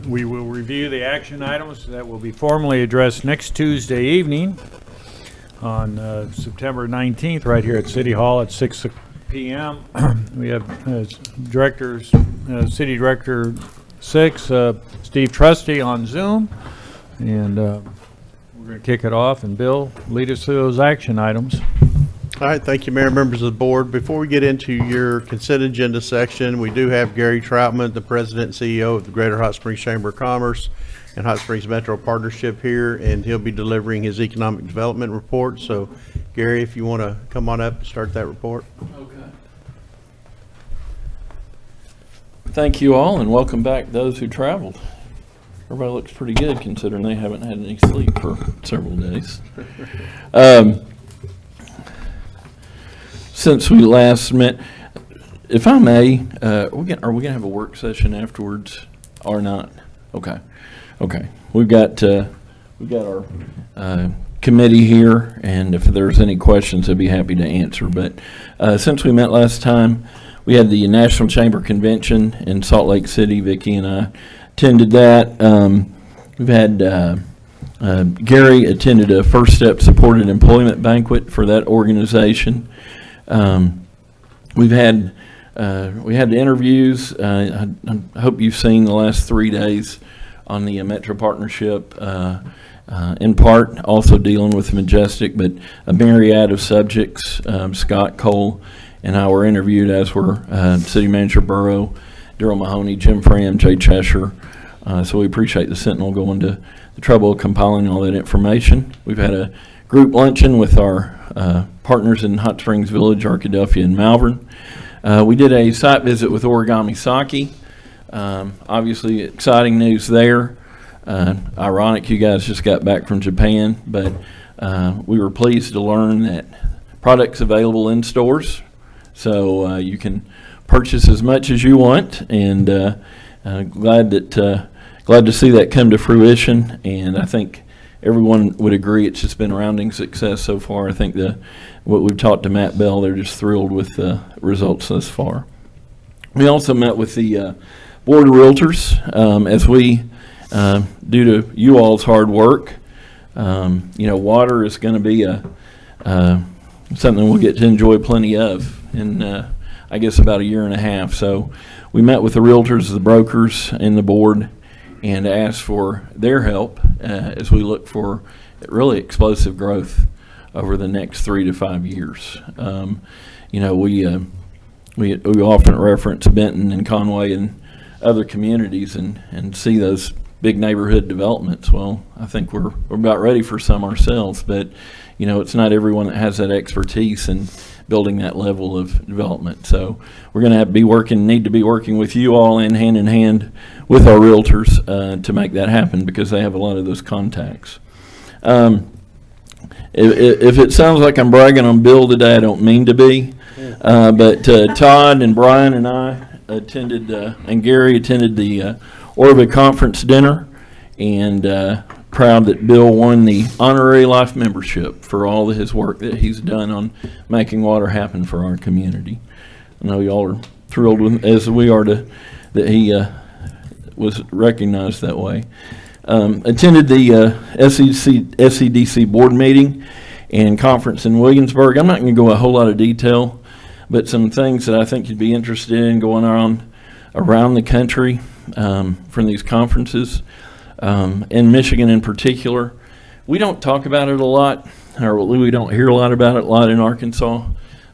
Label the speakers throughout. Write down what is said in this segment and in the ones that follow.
Speaker 1: We will review the action items that will be formally addressed next Tuesday evening on September 19th, right here at City Hall at 6 p.m. We have City Director 6, Steve Trusty on Zoom, and we're going to kick it off, and Bill, lead us through those action items.
Speaker 2: All right, thank you, Mayor, members of the board. Before we get into your consent agenda section, we do have Gary Troutman, the President and CEO of the Greater Hot Springs Chamber of Commerce and Hot Springs Metro Partnership here, and he'll be delivering his economic development report. So, Gary, if you want to come on up and start that report.
Speaker 3: Okay. Thank you all, and welcome back those who traveled. Everybody looks pretty good considering they haven't had any sleep for several days. Since we last met, if I may, are we gonna have a work session afterwards or not? Okay. We've got our committee here, and if there's any questions, I'd be happy to answer. But since we met last time, we had the National Chamber Convention in Salt Lake City. Vicki and I attended that. We've had Gary attended a First Step Supported Employment Banquet for that organization. We had the interviews. I hope you've seen the last 3 days on the Metro Partnership, in part also dealing with Majestic, but a myriad of subjects. Scott Cole and I were interviewed, as were City Manager Burrow, Daryl Mahoney, Jim Fram, Jay Cheshire. So we appreciate the Sentinel going to the trouble of compiling all that information. We've had a group luncheon with our partners in Hot Springs Village, Arkadelphia, and Malvern. We did a site visit with Origami Sake. Obviously, exciting news there. Ironic you guys just got back from Japan, but we were pleased to learn that products available in stores, so you can purchase as much as you want, and glad to see that come to fruition. And I think everyone would agree it's just been a rounding success so far. I think what we've talked to Matt Bell, they're just thrilled with the results thus far. We also met with the Board of Realtors as we, due to you all's hard work, water is going to be something we'll get to enjoy plenty of in, I guess, about a year and a half. So we met with the realtors, the brokers, and the board, and asked for their help as we look for really explosive growth over the next 3 to 5 years. We often reference Benton and Conway and other communities and see those big neighborhood developments. Well, I think we're about ready for some ourselves, but it's not everyone that has that expertise in building that level of development. So we're going to need to be working with you all in hand with our realtors to make that happen, because they have a lot of those contacts. If it sounds like I'm bragging on Bill today, I don't mean to be. But Todd and Brian and I attended, and Gary attended the Orva Conference dinner, and proud that Bill won the honorary life membership for all of his work that he's done on making water happen for our community. I know y'all are thrilled with, as we are, that he was recognized that way. Attended the SCDC board meeting and conference in Williamsburg. I'm not going to go a whole lot of detail, but some things that I think you'd be interested in going on around the country from these conferences. In Michigan in particular, we don't talk about it a lot, or we don't hear a lot about it a lot in Arkansas,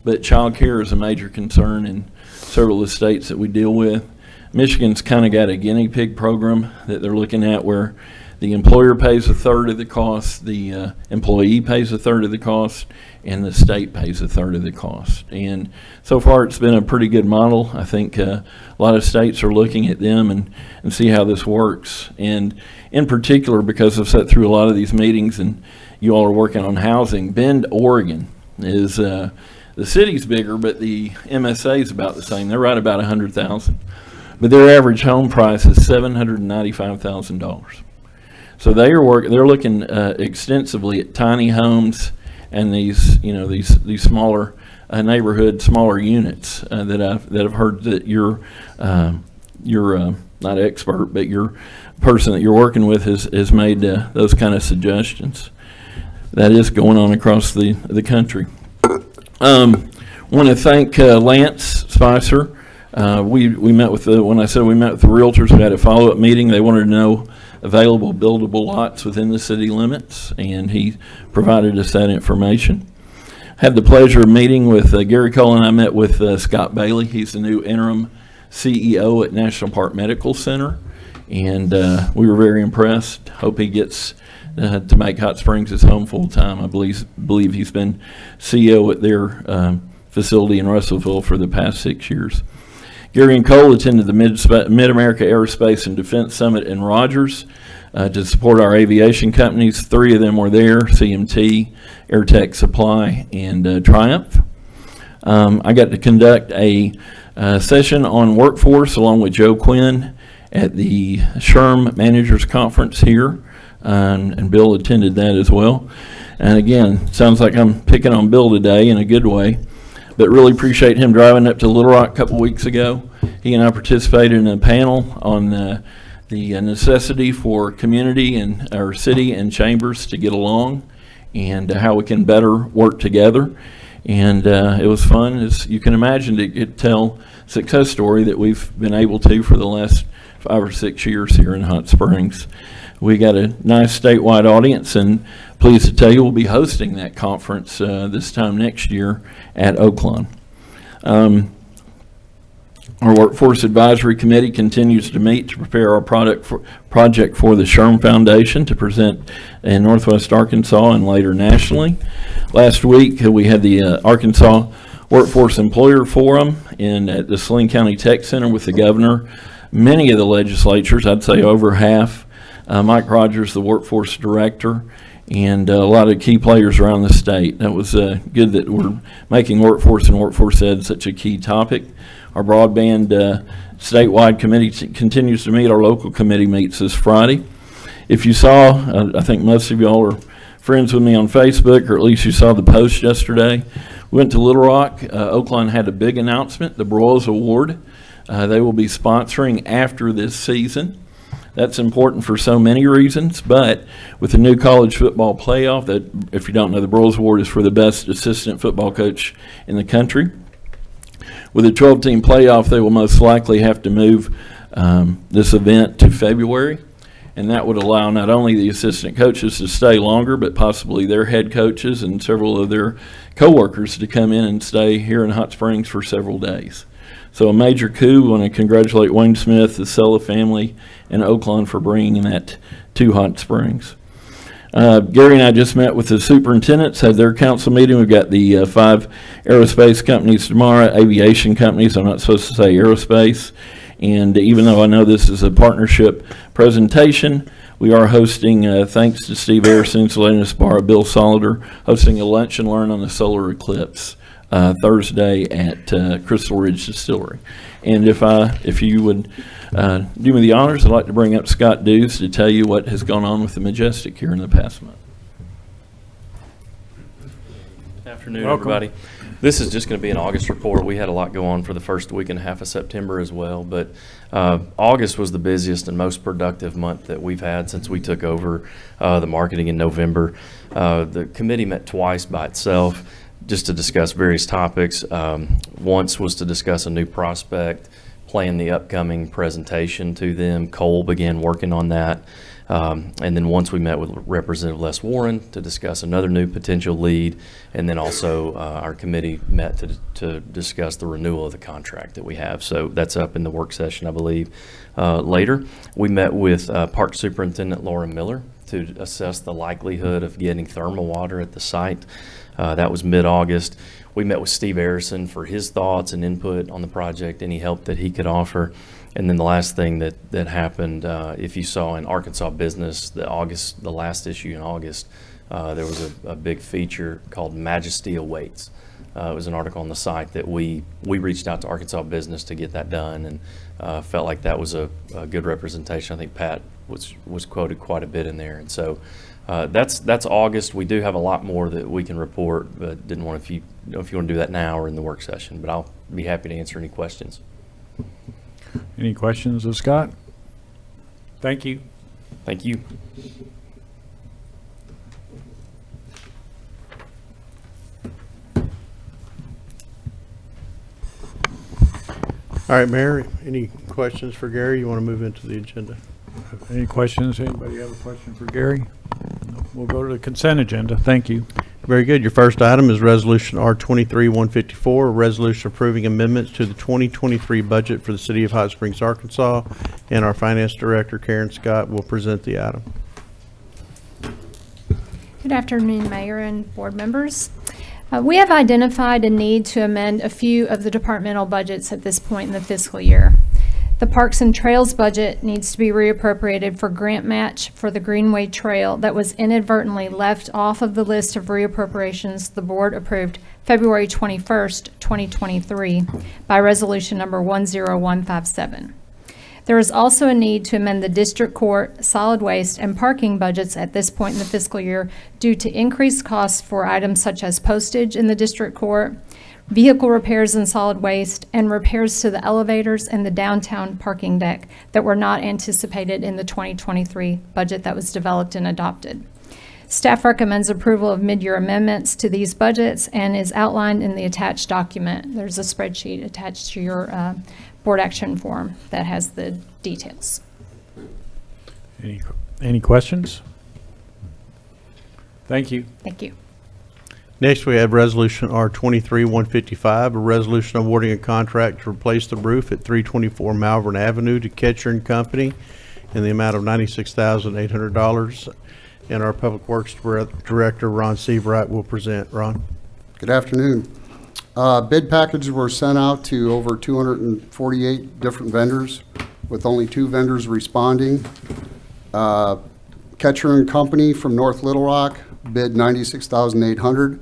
Speaker 3: but child care is a major concern in several of the states that we deal with. Michigan's kind of got a guinea pig program that they're looking at, where the employer pays a third of the cost, the employee pays a third of the cost, and the state pays a third of the cost. And so far, it's been a pretty good model. I think a lot of states are looking at them and see how this works. And in particular, because I've sat through a lot of these meetings and you all are working on housing, Bend, Oregon is, the city's bigger, but the MSA is about the same. They're right about 100,000. But their average home price is $795,000. So they're looking extensively at tiny homes and these smaller neighborhood, smaller units that I've heard that your not expert, but your person that you're working with has made those kind of suggestions. That is going on across the country. Want to thank Lance Spicer. We met with when I said we met with the realtors, we had a follow-up meeting. They wanted to know available buildable lots within the city limits, and he provided us that information. Had the pleasure of meeting with Gary Cullen. I met with Scott Bailey. He's the new interim CEO at National Park Medical Center, and we were very impressed. Hope he gets to make Hot Springs his home full time. I believe he's been CEO at their facility in Russellville for the past 6 years. Gary and Cole attended the Mid-America Aerospace and Defense Summit in Rogers to support our aviation companies. 3 of them were there: CMT, Airtech Supply, and Triumph. I got to conduct a session on workforce along with Joe Quinn at the SHRM Managers Conference here, and Bill attended that as well. And again, sounds like I'm picking on Bill today in a good way, but really appreciate him driving up to Little Rock a couple weeks ago. He and I participated in a panel on the necessity for community and our city and chambers to get along, and how we can better work together. And it was fun, as you can imagine, to tell success story that we've been able to for the last 5 or 6 years here in Hot Springs. We got a nice statewide audience, and pleased to tell you we'll be hosting that conference this time next year at Oaklawn. Our Workforce Advisory Committee continues to meet to prepare our project for the SHRM Foundation to present in Northwest Arkansas and later nationally. Last week we had the Arkansas Workforce Employer Forum at the Saline County Tech Center with the governor, many of the legislatures, I'd say over half, Mike Rogers, the workforce director, and a lot of key players around the state. That was good that we're making workforce and workforce ed such a key topic. Our broadband statewide committee continues to meet. Our local committee meets this Friday. If you saw, I think most of y'all are friends with me on Facebook, or at least you saw the post yesterday. We went to Little Rock. Oaklawn had a big announcement, the Broyles Award. They will be sponsoring after this season. That's important for so many reasons, but with the new college football playoff, that, if you don't know, the Broyles Award is for the best assistant football coach in the country. With a 12-team playoff, they will most likely have to move this event to February, and that would allow not only the assistant coaches to stay longer, but possibly their head coaches and several of their coworkers to come in and stay here in Hot Springs for several days. So a major coup. I want to congratulate Wayne Smith, the Sella family, and Oaklawn for bringing that to Hot Springs. Gary and I just met with the superintendents, had their council meeting. We've got the 5 aerospace companies tomorrow, aviation companies. I'm not supposed to say aerospace. And even though I know this is a partnership presentation, we are hosting, thanks to Steve Harrison, Salinas Bar, Bill Solider, hosting a lunch and learn on the solar eclipse Thursday at Crystal Ridge Distillery. And if you would do me the honors, I'd like to bring up Scott Dews to tell you what has gone on with the Majestic here in the past month.
Speaker 4: Good afternoon,
Speaker 1: Welcome.
Speaker 4: everybody. This is just going to be an August report. We had a lot go on for the first week and a half of September as well, but August was the busiest and most productive month that we've had since we took over the marketing in November. The committee met twice by itself just to discuss various topics. Once was to discuss a new prospect, plan the upcoming presentation to them. Cole began working on that. And then once we met with Representative Les Warren to discuss another new potential lead, and then also our committee met to discuss the renewal of the contract that we have. So that's up in the work session, I believe, later. We met with Park Superintendent Laura Miller to assess the likelihood of getting thermal water at the site. That was mid-August. We met with Steve Harrison for his thoughts and input on the project, any help that he could offer. And then the last thing that happened, if you saw in Arkansas Business, the last issue in August, there was a big feature called Majesty Awaits. It was an article on the site that we reached out to Arkansas Business to get that done, and felt like that was a good representation. I think Pat was quoted quite a bit in there, and so that's August. We do have a lot more that we can report, but didn't want if you want to do that now or in the work session. But I'll be happy to answer any questions.
Speaker 1: Any questions of Scott? Thank you.
Speaker 4: Thank you.
Speaker 2: All right, Mayor, any questions for Gary? You want to move into the agenda?
Speaker 1: Any questions? Anybody have a question for Gary? No. We'll go to the consent agenda. Thank you.
Speaker 2: Very good. Your first item is Resolution R23-154, a resolution approving amendments to the 2023 budget for the City of Hot Springs, Arkansas, and our Finance Director, Karen Scott, will present the item.
Speaker 5: Good afternoon, Mayor and board members. We have identified a need to amend a few of the departmental budgets at this point in the fiscal year. The Parks and Trails budget needs to be reappropriated for grant match for the Greenway Trail that was inadvertently left off of the list of reappropriations the board approved February 21st, 2023 by resolution number 10157. There is also a need to amend the district court, solid waste, and parking budgets at this point in the fiscal year due to increased costs for items such as postage in the district court, vehicle repairs in solid waste, and repairs to the elevators and the downtown parking deck that were not anticipated in the 2023 budget that was developed and adopted. Staff recommends approval of mid-year amendments to these budgets and is outlined in the attached document. There's a spreadsheet attached to your board action form that has the details.
Speaker 1: Any questions? Thank you.
Speaker 5: Thank you.
Speaker 2: Next, we have Resolution R23-155, a resolution awarding a contract to replace the roof at 324 Malvern Avenue to Ketcher and Company in the amount of $96,800. And our Public Works Director, Ron Seabright, will present. Ron?
Speaker 6: Good afternoon. Bid packages were sent out to over 248 different vendors, with only 2 vendors responding. Ketcher and Company from North Little Rock bid $96,800,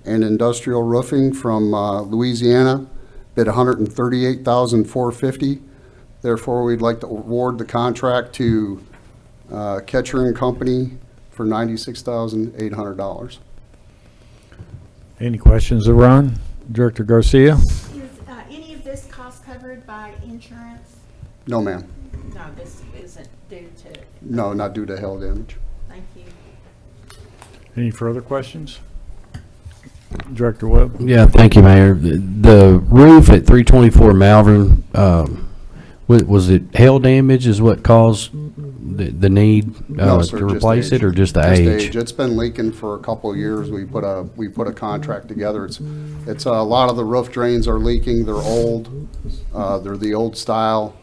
Speaker 6: and Industrial Roofing from Louisiana bid $138,450. Therefore, we'd like to award the contract to Ketcher and Company for $96,800.
Speaker 1: Any questions of Ron? Director Garcia?
Speaker 7: Is any of this cost covered by insurance?
Speaker 6: No, ma'am.
Speaker 7: No, this isn't due to,
Speaker 6: No, not due to hail damage.
Speaker 7: thank you.
Speaker 1: Any further questions? Director Webb?
Speaker 8: Yeah, thank you, Mayor. The roof at 324 Malvern, was it hail damage is what caused the need
Speaker 6: No, sir,
Speaker 8: to
Speaker 6: just
Speaker 8: replace
Speaker 6: age.
Speaker 8: it, or just the
Speaker 6: Just
Speaker 8: age?
Speaker 6: It's been leaking for a couple of years. We put a contract together. It's a lot of the roof drains are leaking. They're old. They're the old style,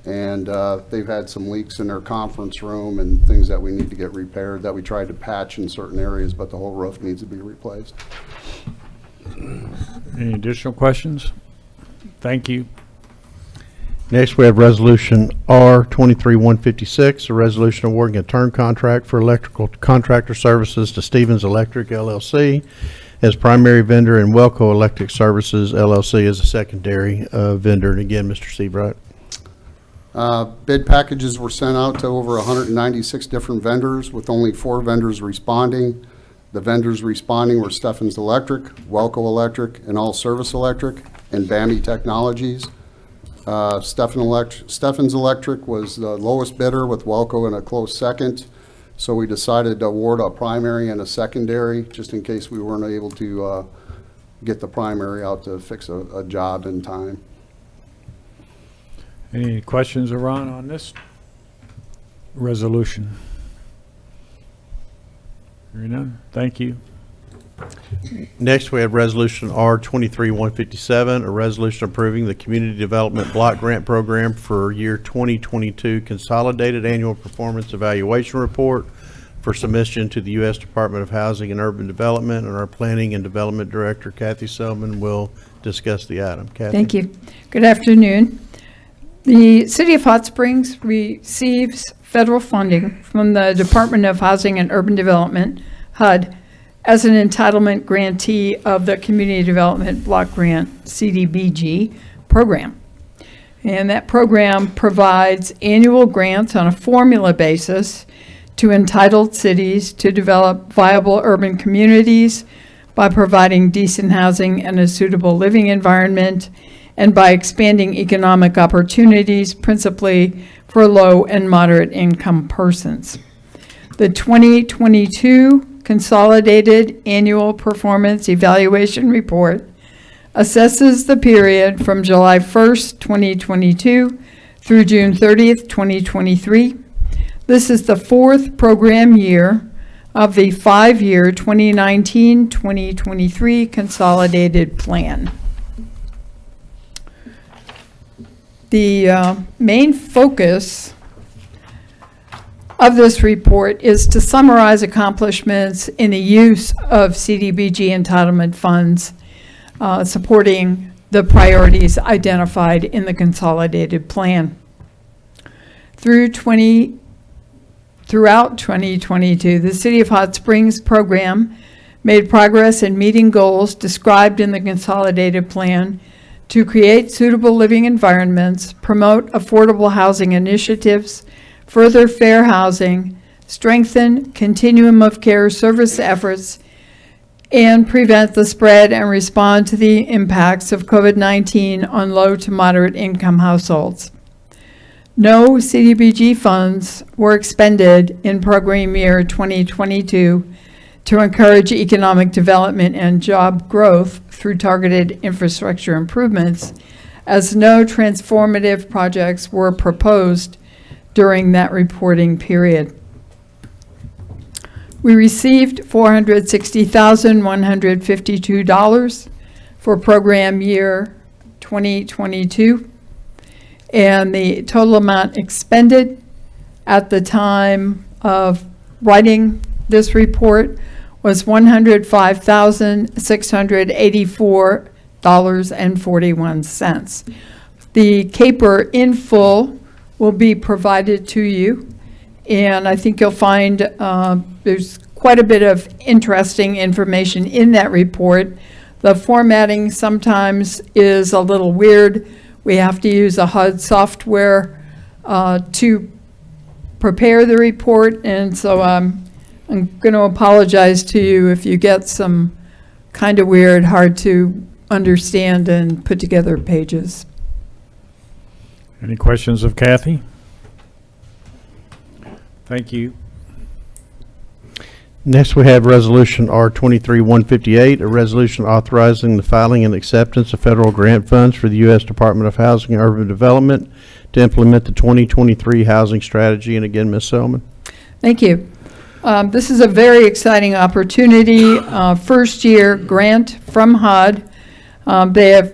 Speaker 6: and they've had some leaks in their conference room and things that we need to get repaired that we tried to patch in certain areas, but the whole roof needs to be replaced.
Speaker 1: Any additional questions? Thank you.
Speaker 2: Next, we have Resolution R23-156, a resolution awarding a term contract for electrical contractor services to Stevens Electric LLC as primary vendor and Welco Electric Services LLC as a secondary vendor. And again, Mr. Seabright.
Speaker 6: Bid packages were sent out to over 196 different vendors, with only 4 vendors responding. The vendors responding were Steffens Electric, Welco Electric, and All Service Electric, and BAMI Technologies. Steffens Electric was the lowest bidder, with Welco in a close second. So we decided to award a primary and a secondary, just in case we weren't able to get the primary out to fix a job in time.
Speaker 1: Any questions of Ron on this resolution? Hearing none. Thank you.
Speaker 2: Next, we have Resolution R23-157, a resolution approving the Community Development Block Grant Program for year 2022 Consolidated Annual Performance Evaluation Report for submission to the U.S. Department of Housing and Urban Development, and our Planning and Development Director, Kathy Selman, will discuss the item. Kathy?
Speaker 9: Thank you. Good afternoon. The City of Hot Springs receives federal funding from the Department of Housing and Urban Development, HUD, as an entitlement grantee of the Community Development Block Grant, CDBG, program. And that program provides annual grants on a formula basis to entitled cities to develop viable urban communities by providing decent housing and a suitable living environment, and by expanding economic opportunities, principally for low and moderate income persons. The 2022 Consolidated Annual Performance Evaluation Report assesses the period from July 1st, 2022 through June 30th, 2023. This is the fourth program year of the 5-year 2019-2023 Consolidated Plan. The main focus of this report is to summarize accomplishments in the use of CDBG entitlement funds, supporting the priorities identified in the consolidated plan. Throughout 2022, the City of Hot Springs program made progress in meeting goals described in the consolidated plan to create suitable living environments, promote affordable housing initiatives, further fair housing, strengthen continuum of care service efforts, and prevent the spread and respond to the impacts of COVID-19 on low to moderate income households. No CDBG funds were expended in program year 2022 to encourage economic development and job growth through targeted infrastructure improvements, as no transformative projects were proposed during that reporting period. We received $460,152 for program year 2022, and the total amount expended at the time of writing this report was $105,684.41. The CAPER in full will be provided to you, and I think you'll find there's quite a bit of interesting information in that report. The formatting sometimes is a little weird. We have to use a HUD software to prepare the report, and so I'm going to apologize to you if you get some kind of weird, hard to understand and put together pages.
Speaker 1: Any questions of Kathy? Thank you.
Speaker 2: Next, we have Resolution R-23-158, a resolution authorizing the filing and acceptance of federal grant funds for the U.S. Department of Housing and Urban Development to implement the 2023 housing strategy. And again, Ms. Selman.
Speaker 9: Thank you. This is a very exciting opportunity. First-year grant from HUD. They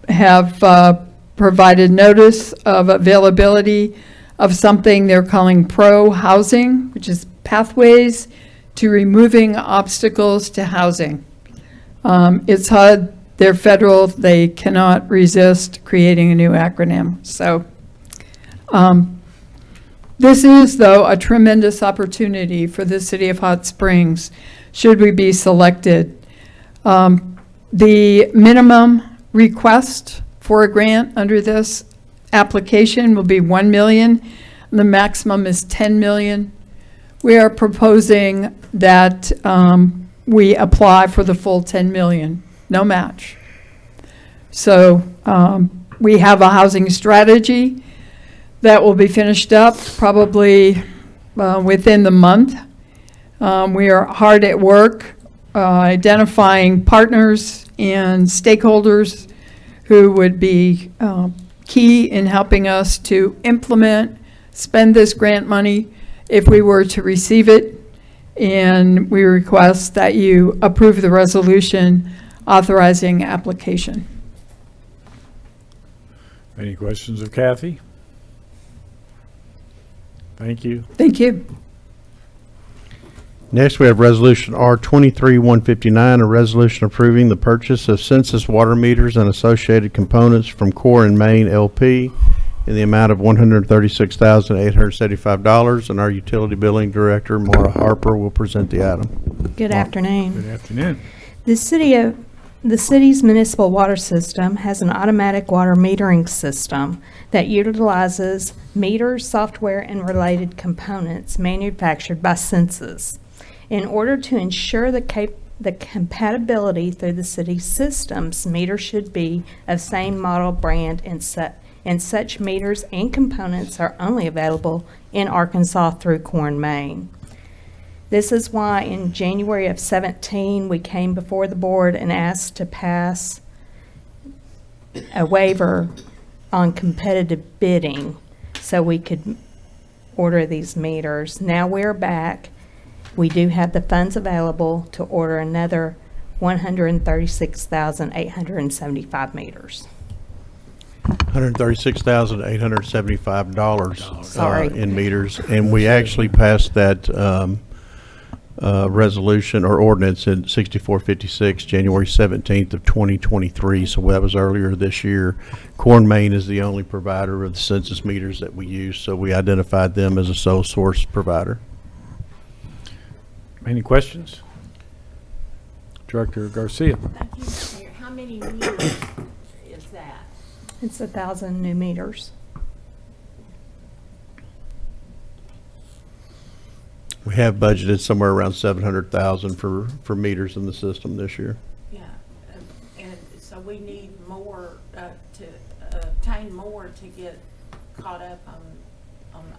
Speaker 9: have provided notice of availability of something they're calling Pro Housing, which is Pathways to Removing Obstacles to Housing. It's HUD, they're federal, they cannot resist creating a new acronym. So this is, though, a tremendous opportunity for the City of Hot Springs, should we be selected. The minimum request for a grant under this application will be $1 million. The maximum is $10 million. We are proposing that we apply for the full $10 million, no match. So we have a housing strategy that will be finished up probably within the month. We are hard at work identifying partners and stakeholders who would be key in helping us to spend this grant money if we were to receive it. And we request that you approve the resolution authorizing application.
Speaker 1: Any questions of Kathy? Thank you.
Speaker 9: Thank you.
Speaker 2: Next, we have Resolution R-23-159, a resolution approving the purchase of census water meters and associated components from Core and Main LP in the amount of $136,875, and our Utility Billing Director, Mara Harper, will present the item.
Speaker 10: Good afternoon.
Speaker 1: Good afternoon.
Speaker 10: The city's municipal water system has an automatic water metering system that utilizes meters, software, and related components manufactured by Census. In order to ensure the the compatibility through the city systems. Meters should be of same model, brand, and such meters and components are only available in Arkansas through Core & Main. This is why in January of 17, we came before the board and asked to pass a waiver on competitive bidding so we could order these meters. Now we're back. We do have the funds available to order another 136,875 meters.
Speaker 2: $136,875
Speaker 10: Sorry.
Speaker 2: in meters. And we actually passed that resolution or ordinance in 6456, January 17th of 2023. So that was earlier this year. Core & Main is the only provider of the census meters that we use, so we identified them as a sole source provider.
Speaker 1: Any questions? Director Garcia.
Speaker 7: Thank you, Mayor. How many meters is that?
Speaker 10: It's 1,000 new meters.
Speaker 2: We have budgeted somewhere around 700,000 for meters in the system this year.
Speaker 7: Yeah, and so we need more, to obtain more to get caught up on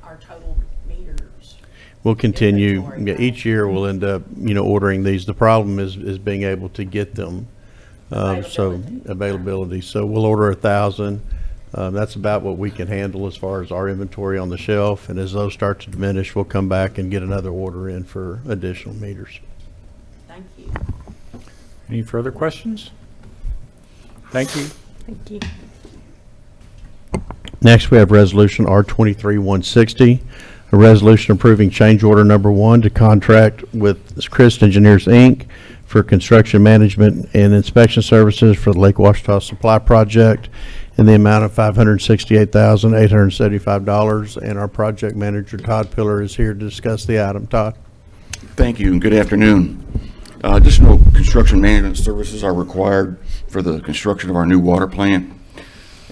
Speaker 7: our total meters.
Speaker 2: We'll continue,
Speaker 7: Inventory,
Speaker 2: yeah,
Speaker 7: right.
Speaker 2: each year we'll end up, ordering these. The problem is being able to get them. So availability. So we'll order 1,000. That's about what we can handle as far as our inventory on the shelf. And as those start to diminish, we'll come back and get another order in for additional meters.
Speaker 7: Thank you.
Speaker 1: Any further questions? Thank you.
Speaker 10: Thank you.
Speaker 2: Next, we have Resolution R23-160, a resolution approving change order number 1 to contract with Christ Engineers, Inc. for construction management and inspection services for the Lake Washita Supply Project in the amount of $568,875. And our project manager, Todd Pillar, is here to discuss the item. Todd?
Speaker 11: Thank you and good afternoon. Additional construction management services are required for the construction of our new water plant.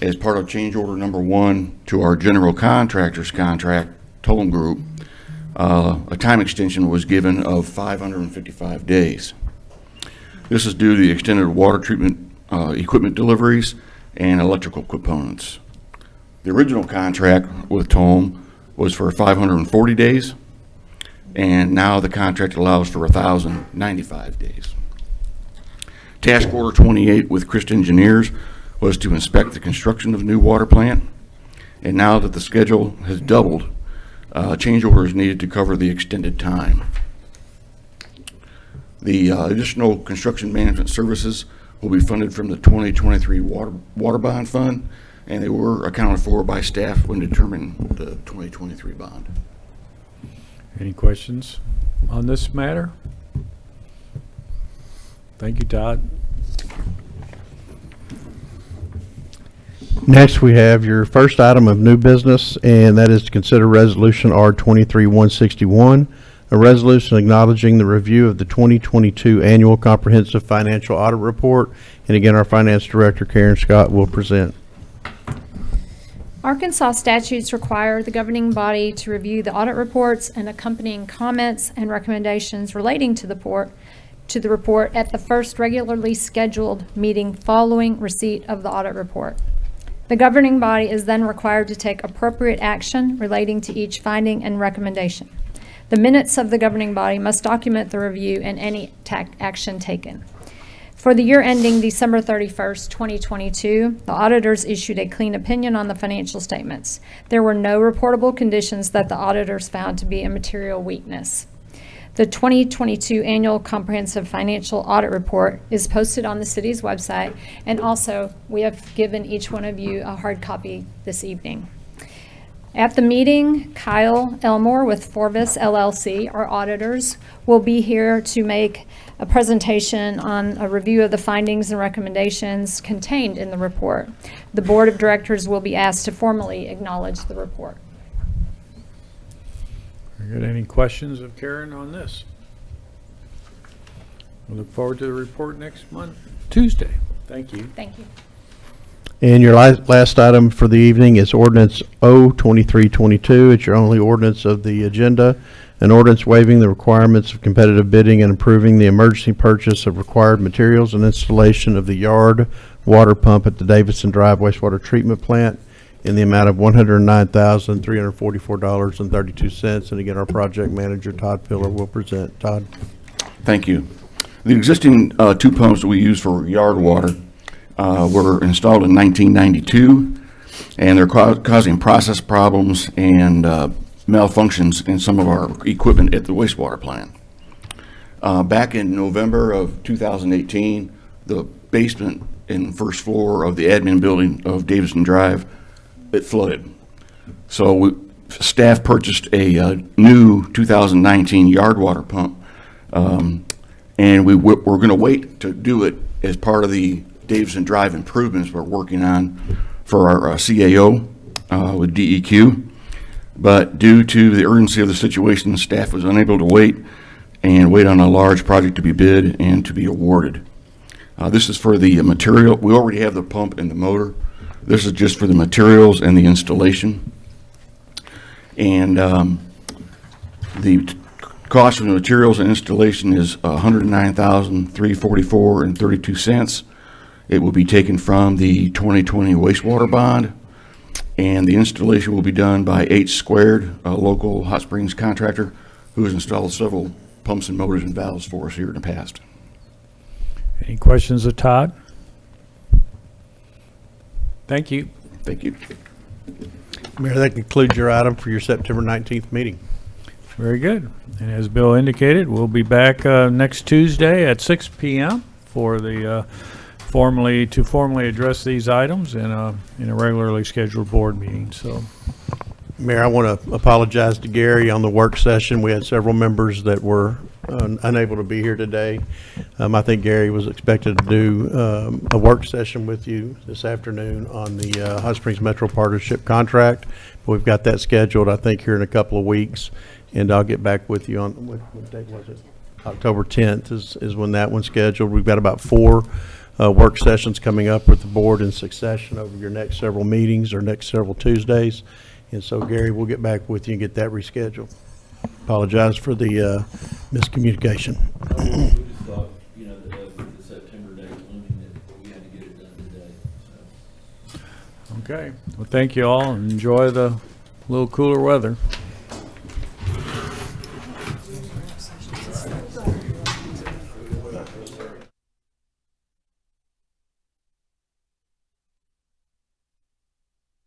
Speaker 11: As part of change order number 1 to our general contractors contract, Tollum Group, a time extension was given of 555 days. This is due to the extended water treatment equipment deliveries and electrical components. The original contract with Tollum was for 540 days, and now the contract allows for 1,095 days. Task order 28 with Christ Engineers was to inspect the construction of the new water plant, and now that the schedule has doubled, change order is needed to cover the extended time. The additional construction management services will be funded from the 2023 water bond fund, and they were accounted for by staff when determining the 2023 bond.
Speaker 1: Any questions on this matter? Thank you, Todd.
Speaker 2: Next, we have your first item of new business, and that is to consider Resolution R23-161, a resolution acknowledging the review of the 2022 Annual Comprehensive Financial Audit Report. And again, our Finance Director, Karen Scott, will present.
Speaker 5: Arkansas statutes require the governing body to review the audit reports and accompanying comments and recommendations relating to the report at the first regularly scheduled meeting following receipt of the audit report. The governing body is then required to take appropriate action relating to each finding and recommendation. The minutes of the governing body must document the review and any action taken. For the year ending December 31st, 2022, the auditors issued a clean opinion on the financial statements. There were no reportable conditions that the auditors found to be a material weakness. The 2022 Annual Comprehensive Financial Audit Report is posted on the city's website, and also we have given each one of you a hard copy this evening. At the meeting, Kyle Elmore with Forvis LLC, our auditors, will be here to make a presentation on a review of the findings and recommendations contained in the report. The Board of Directors will be asked to formally acknowledge the report.
Speaker 1: Very good. Any questions of Karen on this? We look forward to the report next month, Tuesday. Thank you.
Speaker 5: Thank you.
Speaker 2: And your last item for the evening is ordinance O-2322. It's your only ordinance of the agenda. An ordinance waiving the requirements of competitive bidding and approving the emergency purchase of required materials and installation of the yard water pump at the Davidson Drive wastewater treatment plant in the amount of $109,344.32. And again, our project manager, Todd Pillar, will present. Todd?
Speaker 11: Thank you. The existing 2 pumps that we use for yard water were installed in 1992, and they're causing process problems and malfunctions in some of our equipment at the wastewater plant. Back in November of 2018, the basement and first floor of the admin building of Davidson Drive, it flooded. So staff purchased a new 2019 yard water pump, and we're going to wait to do it as part of the Davidson Drive improvements we're working on for our CAO with DEQ. But due to the urgency of the situation, staff was unable to wait on a large project to be bid and to be awarded. This is for the material. We already have the pump and the motor. This is just for the materials and the installation. And the cost of the materials and installation is $109,344.32. It will be taken from the 2020 wastewater bond, and the installation will be done by H Squared, a local hot springs contractor who has installed several pumps and motors and valves for us here in the past.
Speaker 1: Any questions of Todd? Thank you.
Speaker 11: Thank you.
Speaker 2: Mayor, that concludes your item for your September 19th meeting.
Speaker 1: Very good. And as Bill indicated, we'll be back next Tuesday at 6 p.m. for the formally address these items in a regularly scheduled board meeting. So,
Speaker 2: Mayor, I want to apologize to Gary on the work session. We had several members that were unable to be here today. I think Gary was expected to do a work session with you this afternoon on the Hot Springs Metro Partnership contract. We've got that scheduled, I think, here in a couple of weeks, and I'll get back with you on, what date was it? October 10th is when that one's scheduled. We've got about 4 work sessions coming up with the board in succession over your next several meetings or next several Tuesdays. And so, Gary, we'll get back with you and get that rescheduled. Apologize for the miscommunication.
Speaker 3: We just thought, with the September date looming, that we had to get it done today, so.
Speaker 1: okay. Well, thank you all, and enjoy the little cooler weather.